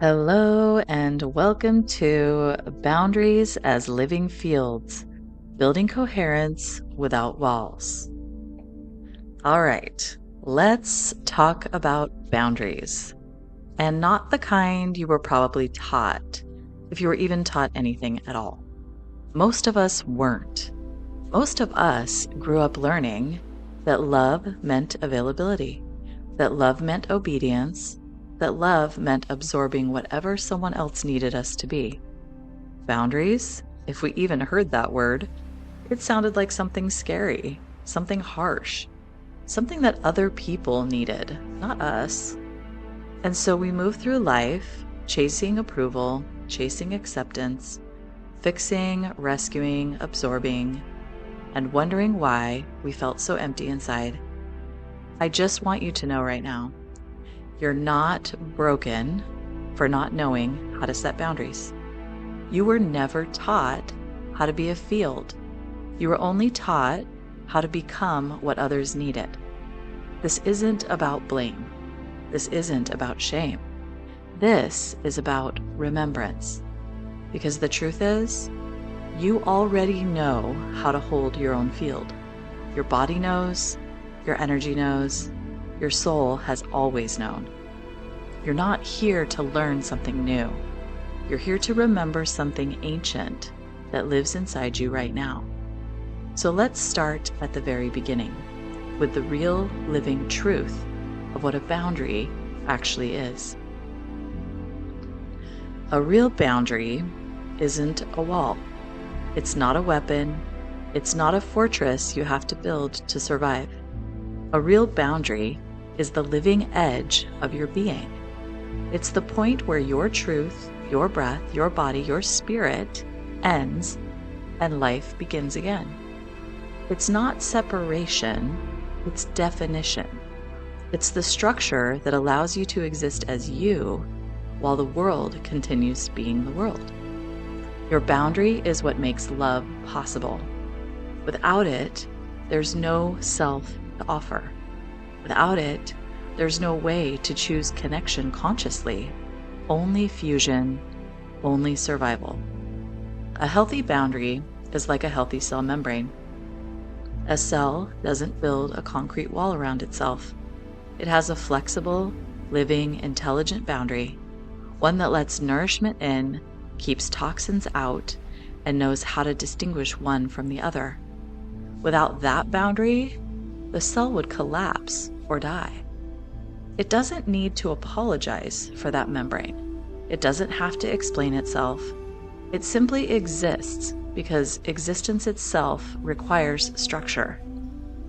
Hello, and welcome to Boundaries as Living Fields, Building Coherence Without Walls. All right, let's talk about boundaries, and not the kind you were probably taught, if you were even taught anything at all. Most of us weren't. Most of us grew up learning that love meant availability, that love meant obedience, that love meant absorbing whatever someone else needed us to be. Boundaries, if we even heard that word, it sounded like something scary, something harsh, something that other people needed, not us. And so we move through life chasing approval, chasing acceptance, fixing, rescuing, absorbing, and wondering why we felt so empty inside. I just want you to know right now, you're not broken for not knowing how to set boundaries. You were never taught how to be a field. You were only taught how to become what others needed. This isn't about blame. This isn't about shame. This is about remembrance. Because the truth is, you already know how to hold your own field. Your body knows, your energy knows, your soul has always known. You're not here to learn something new. You're here to remember something ancient that lives inside you right now. So let's start at the very beginning with the real living truth of what a boundary actually is. A real boundary isn't a wall. It's not a weapon. It's not a fortress you have to build to survive. A real boundary is the living edge of your being. It's the point where your truth, your breath, your body, your spirit ends and life begins again. It's not separation, it's definition. It's the structure that allows you to exist as you while the world continues being the world. Your boundary is what makes love possible. Without it, there's no self to offer. Without it, there's no way to choose connection consciously, only fusion, only survival. A healthy boundary is like a healthy cell membrane. A cell doesn't build a concrete wall around itself. It has a flexible, living, intelligent boundary, one that lets nourishment in, keeps toxins out, and knows how to distinguish one from the other. Without that boundary, the cell would collapse or die. It doesn't need to apologize for that membrane. It doesn't have to explain itself. It simply exists because existence itself requires structure,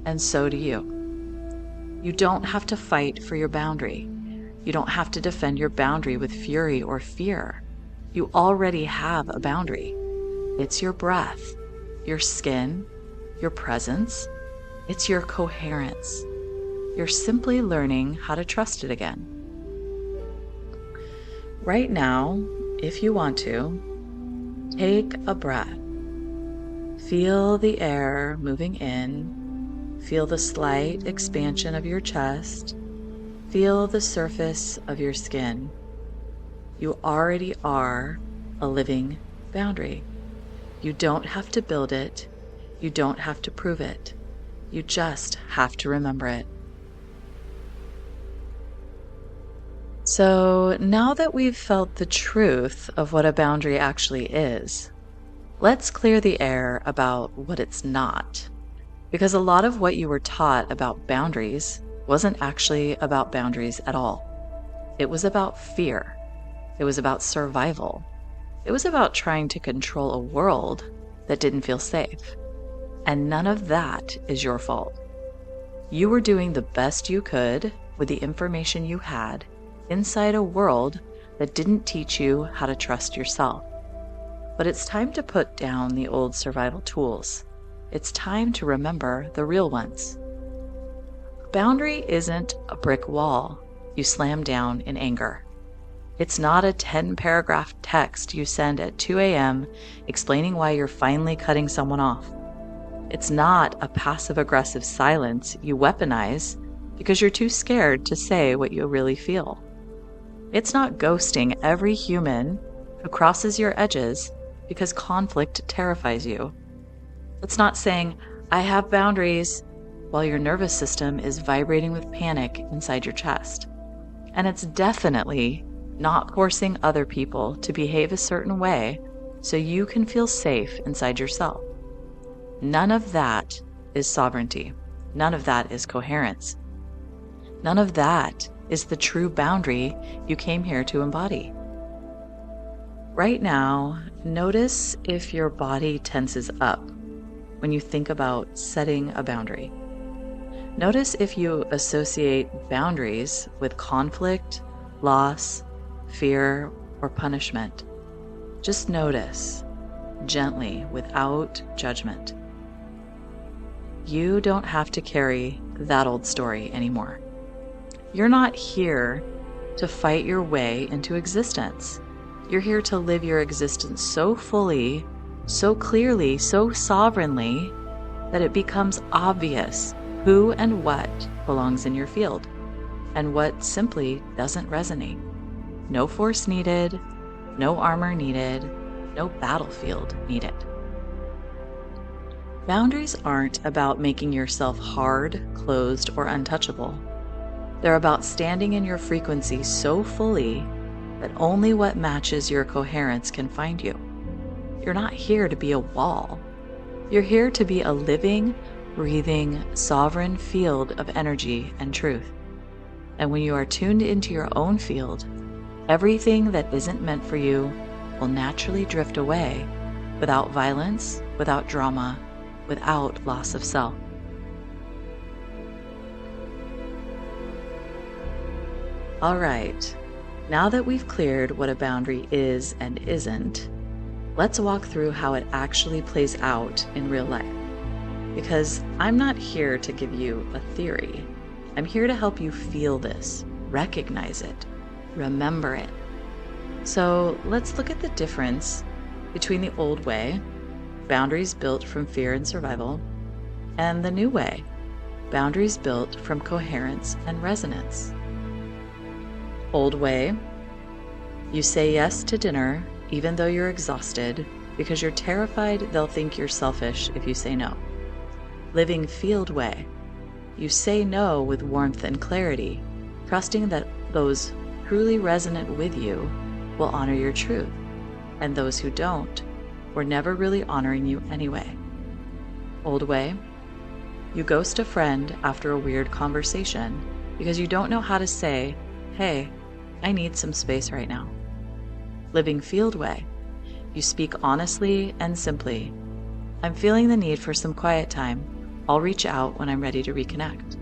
and so do you. You don't have to fight for your boundary. You don't have to defend your boundary with fury or fear. You already have a boundary. It's your breath, your skin, your presence. It's your coherence. You're simply learning how to trust it again. Right now, if you want to, take a breath. Feel the air moving in. Feel the slight expansion of your chest. Feel the surface of your skin. You already are a living boundary. You don't have to build it. You don't have to prove it. You just have to remember it. So now that we've felt the truth of what a boundary actually is, let's clear the air about what it's not. Because a lot of what you were taught about boundaries wasn't actually about boundaries at all. It was about fear. It was about survival. It was about trying to control a world that didn't feel safe. And none of that is your fault. You were doing the best you could with the information you had inside a world that didn't teach you how to trust yourself. But it's time to put down the old survival tools. It's time to remember the real ones. Boundary isn't a brick wall you slam down in anger. It's not a 10-paragraph text you send at 2 a.m. explaining why you're finally cutting someone off. It's not a passive-aggressive silence you weaponize because you're too scared to say what you really feel. It's not ghosting every human who crosses your edges because conflict terrifies you. It's not saying, I have boundaries, while your nervous system is vibrating with panic inside your chest. And it's definitely not forcing other people to behave a certain way so you can feel safe inside yourself. None of that is sovereignty. None of that is coherence. None of that is the true boundary you came here to embody. Right now, notice if your body tenses up when you think about setting a boundary. Notice if you associate boundaries with conflict, loss, fear, or punishment. Just notice, gently, without judgment. You don't have to carry that old story anymore. You're not here to fight your way into existence. You're here to live your existence so fully, so clearly, so sovereignly, that it becomes obvious who and what belongs in your field, and what simply doesn't resonate. No force needed, no armor needed, no battlefield needed. Boundaries aren't about making yourself hard, closed, or untouchable. They're about standing in your frequency so fully that only what matches your coherence can find you. You're not here to be a wall. You're here to be a living, breathing, sovereign field of energy and truth. And when you are tuned into your own field, everything that isn't meant for you will naturally drift away without violence, without drama, without loss of self. All right, now that we've cleared what a boundary is and isn't, let's walk through how it actually plays out in real life. Because I'm not here to give you a theory. I'm here to help you feel this, recognize it, remember it. So let's look at the difference between the old way, boundaries built from fear and survival, and the new way, boundaries built from coherence and resonance. Old way, you say yes to dinner even though you're exhausted because you're terrified they'll think you're selfish if you say no. Living field way, you say no with warmth and clarity, trusting that those truly resonant with you will honor your truth, and those who don't were never really honoring you anyway. Old way, you ghost a friend after a weird conversation because you don't know how to say, hey, I need some space right now. Living field way, you speak honestly and simply. I'm feeling the need for some quiet time. I'll reach out when I'm ready to reconnect.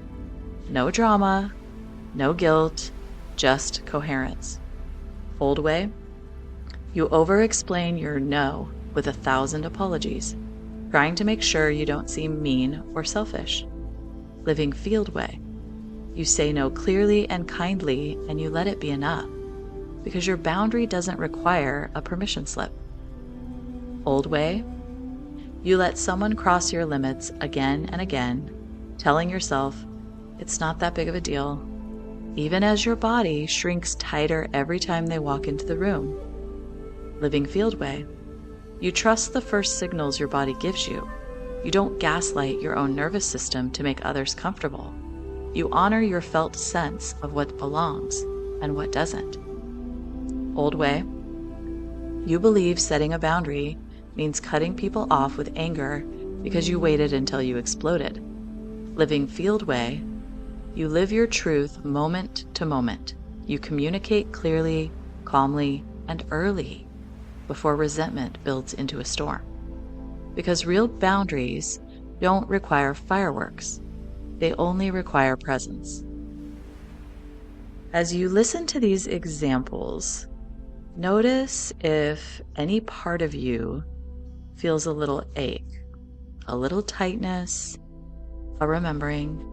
No drama, no guilt, just coherence. Old way, you over-explain your no with 1,000 apologies, trying to make sure you don't seem mean or selfish. Living field way, you say no clearly and kindly and you let it be enough, because your boundary doesn't require a permission slip. Old way, you let someone cross your limits again and again, telling yourself it's not that big of a deal, even as your body shrinks tighter every time they walk into the room. Living field way, you trust the first signals your body gives you. You don't gaslight your own nervous system to make others comfortable. You honor your felt sense of what belongs and what doesn't. Old way, you believe setting a boundary means cutting people off with anger because you waited until you exploded. Living field way, you live your truth moment to moment. You communicate clearly, calmly, and early before resentment builds into a storm. Because real boundaries don't require fireworks. They only require presence. As you listen to these examples, notice if any part of you feels a little ache, a little tightness, a remembering.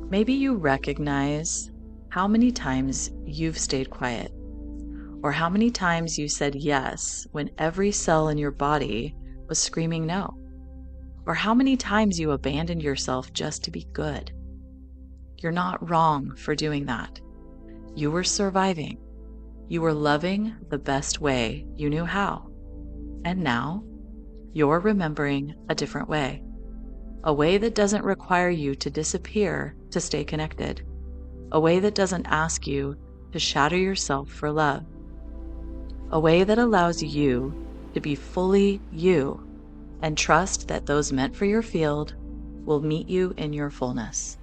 Maybe you recognize how many times you've stayed quiet, or how many times you said yes when every cell in your body was screaming no, or how many times you abandoned yourself just to be good. You're not wrong for doing that. You were surviving, You were loving the best way you knew how. And now, you're remembering a different way. A way that doesn't require you to disappear to stay connected. A way that doesn't ask you to shatter yourself for love. A way that allows you to be fully you and trust that those meant for your field will meet you in your fullness.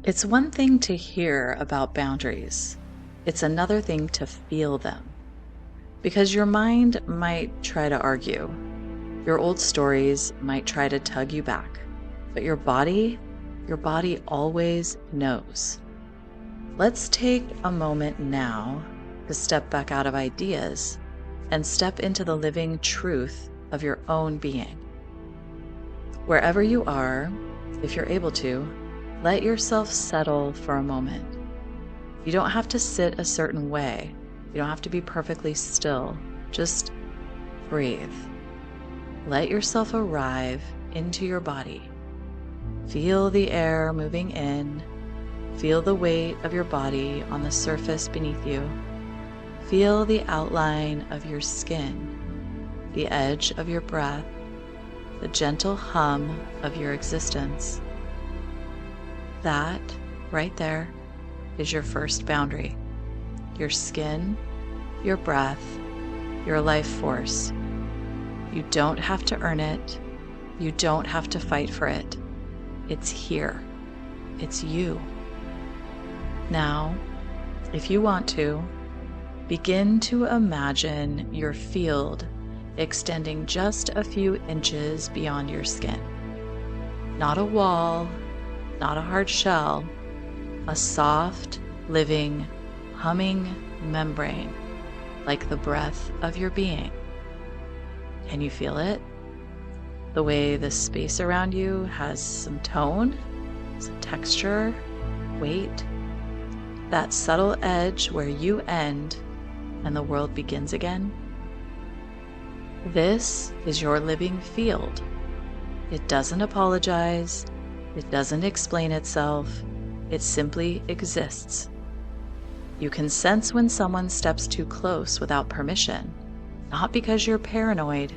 It's one thing to hear about boundaries. It's another thing to feel them. Because your mind might try to argue. Your old stories might try to tug you back. But your body always knows. Let's take a moment now to step back out of ideas and step into the living truth of your own being. Wherever you are, if you're able to, let yourself settle for a moment. You don't have to sit a certain way. You don't have to be perfectly still. Just breathe. Let yourself arrive into your body. Feel the air moving in. Feel the weight of your body on the surface beneath you. Feel the outline of your skin, the edge of your breath, the gentle hum of your existence. That, right there, is your first boundary. Your skin, your breath, your life force. You don't have to earn it. You don't have to fight for it. It's here. It's you. Now, if you want to, begin to imagine your field extending just a few inches beyond your skin. Not a wall, not a hard shell, a soft, living, humming membrane, like the breath of your being. Can you feel it? The way the space around you has some tone, some texture, weight, that subtle edge where you end and the world begins again. This is your living field. It doesn't apologize. It doesn't explain itself. It simply exists. You can sense when someone steps too close without permission, not because you're paranoid,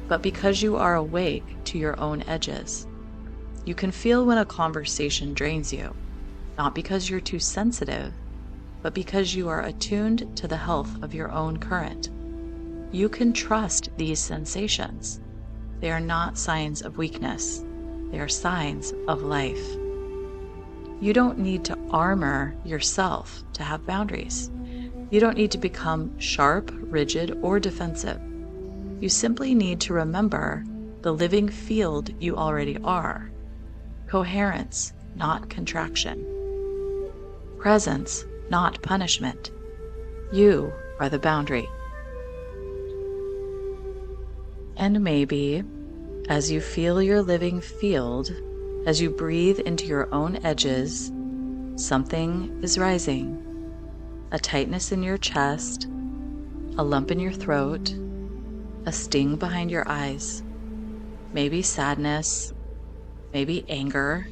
but because you are awake to your own edges. You can feel when a conversation drains you, not because you're too sensitive, but because you are attuned to the health of your own current. You can trust these sensations. They are not signs of weakness. They are signs of life. You don't need to armor yourself to have boundaries. You don't need to become sharp, rigid, or defensive. You simply need to remember the living field you already are. Coherence, not contraction. Presence, not punishment. You are the boundary. And maybe, as you feel your living field, as you breathe into your own edges, something is rising. A tightness in your chest, a lump in your throat, a sting behind your eyes. Maybe sadness, maybe anger,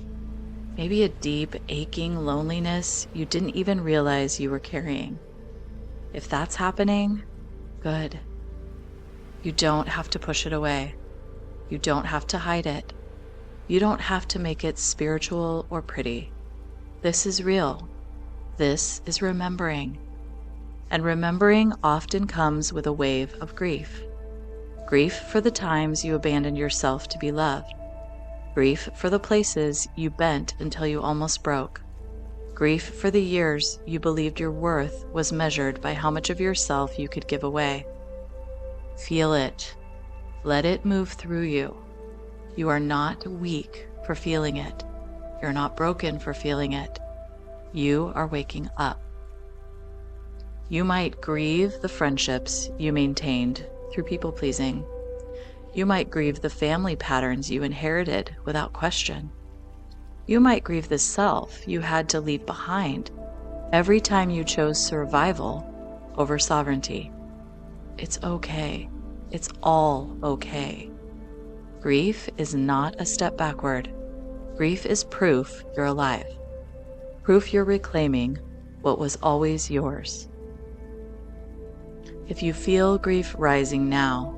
maybe a deep, aching loneliness you didn't even realize you were carrying. If that's happening, good. You don't have to push it away. You don't have to hide it. You don't have to make it spiritual or pretty. This is real. This is remembering. And remembering often comes with a wave of grief. Grief for the times you abandoned yourself to be loved. Grief for the places you bent until you almost broke. Grief for the years you believed your worth was measured by how much of yourself you could give away. Feel it. Let it move through you. You are not weak for feeling it. You're not broken for feeling it. You are waking up. You might grieve the friendships you maintained through people-pleasing. You might grieve the family patterns you inherited without question. You might grieve the self you had to leave behind every time you chose survival over sovereignty. It's okay. It's all okay. Grief is not a step backward. Grief is proof you're alive. Proof you're reclaiming what was always yours. If you feel grief rising now,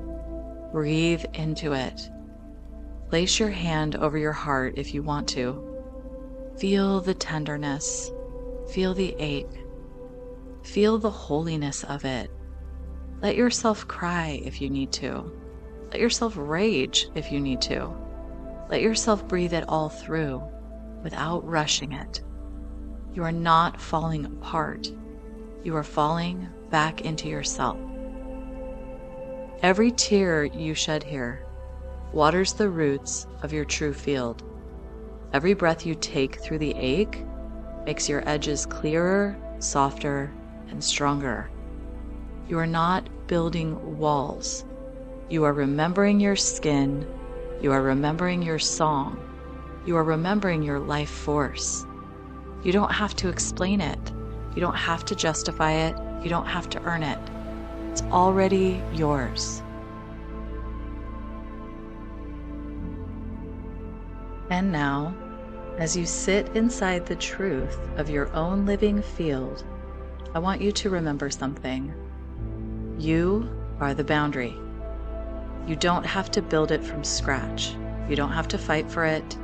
breathe into it. Place your hand over your heart if you want to. Feel the tenderness. Feel the ache. Feel the holiness of it. Let yourself cry if you need to. Let yourself rage if you need to. Let yourself breathe it all through without rushing it. You are not falling apart. You are falling back into yourself. Every tear you shed here waters the roots of your true field. Every breath you take through the ache makes your edges clearer, softer, and stronger. You are not building walls. You are remembering your skin. You are remembering your song. You are remembering your life force. You don't have to explain it. You don't have to justify it. You don't have to earn it. It's already yours. And now, as you sit inside the truth of your own living field, I want you to remember something. You are the boundary. You don't have to build it from scratch. You don't have to fight for it.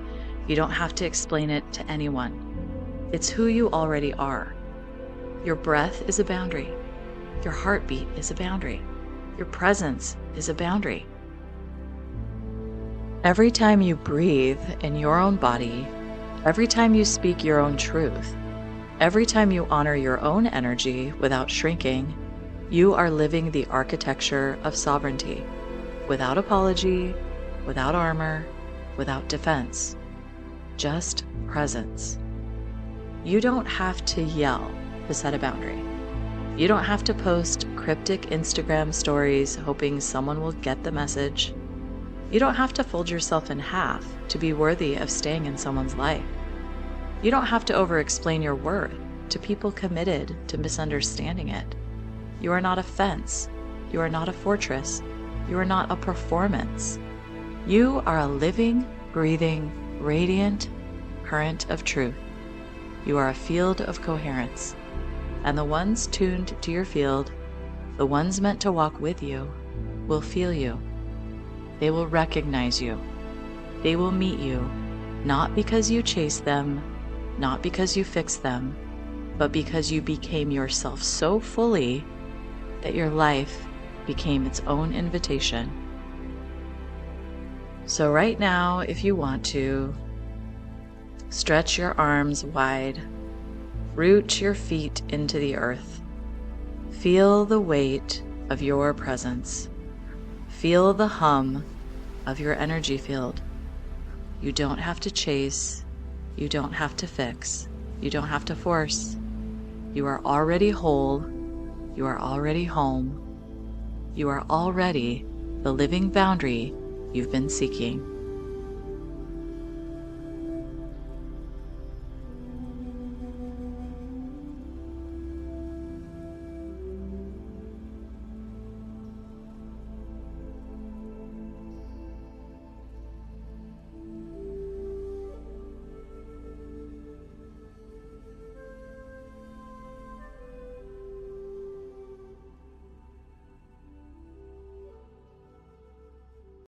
You don't have to explain it to anyone. It's who you already are. Your breath is a boundary. Your heartbeat is a boundary. Your presence is a boundary. Every time you breathe in your own body, every time you speak your own truth, every time you honor your own energy without shrinking, you are living the architecture of sovereignty, without apology, without armor, without defense, just presence. You don't have to yell to set a boundary. You don't have to post cryptic Instagram stories hoping someone will get the message. You don't have to fold yourself in half to be worthy of staying in someone's life. You don't have to over-explain your worth to people committed to misunderstanding it. You are not a fence. You are not a fortress. You are not a performance. You are a living, breathing, radiant current of truth. You are a field of coherence. And the ones tuned to your field, the ones meant to walk with you, will feel you. They will recognize you. They will meet you, not because you chase them, not because you fix them, but because you became yourself so fully that your life became its own invitation. So right now, if you want to, stretch your arms wide, root your feet into the earth. Feel the weight of your presence. Feel the hum of your energy field. You don't have to chase. You don't have to fix. You don't have to force. You are already whole. You are already home. You are already the living boundary you've been seeking.